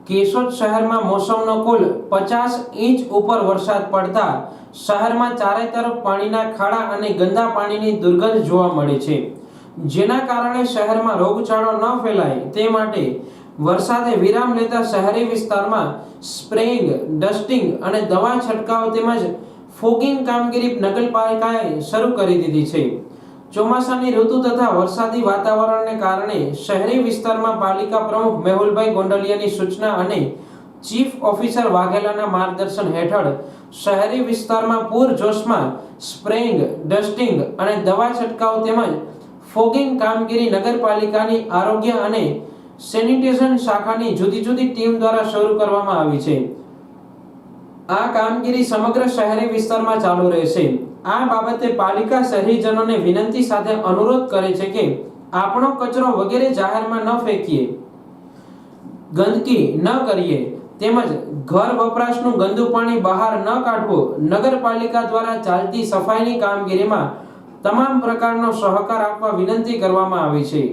કેશોદ શહેરમાં મોસમનો કુલ 50 ઇંચ ઉપર વરસાદ પડતા શહેરમાં ચારે તરફ પાણીના ખાડા અને ગંદા પાણીની દુર્ગંધ જોવા મળે છે, જેના કારણે શહેરમાં રોગચાળો ન ફેલાય તે માટે વરસાદે વિરામ લેતા શહેરી વિસ્તારમાં સ્પ્રેઇંગ, ડસ્ટિંગ અને દવા છંટકાવ તેમજ ફોગિંગ કામગીરી નગરપાલિકાએ શરૂ કરી દીધી છે। ચોમાસાની ઋતુ તથા વરસાદી વાતાવરણને કારણે શહેરી વિસ્તારમાં પાલિકા પ્રમુખ મેહુલભાઈ ગોંડલિયાની સૂચના અને ચીફ ઓફિસર વાઘેલાના માર્ગદર્શન હેઠળ શહેરી વિસ્તારમાં પૂરજોશમાં સ્પ્રેઇંગ, ડસ્ટિંગ અને દવા છંટકાવ તેમજ ફોગિંગ કામગીરી નગરપાલિકાની આરોગ્ય અને સેનિટેશન શાખાની જુદી જુદી ટીમ દ્વારા શરૂ કરવામાં આવી છે। આ કામગીરી સમગ્ર શહેરી વિસ્તારમાં ચાલુ રહેશે। આ બાબતે પાલિકા શહેરીજનોને વિનંતી સાથે અનુરોધ કરે છે કે આપણો કચરો વગેરે જાહેરમાં ન ફેંકીએ, ગંદકી ન કરીએ તેમજ ઘર વપરાશનું ગંદુ પાણી બહાર ન કાઢવું। નગરપાલિકા દ્વારા ચાલતી સફાઈની કામગીરીમાં તમામ પ્રકારનો સહકાર આપવા વિનંતી કરવામાં આવી છે।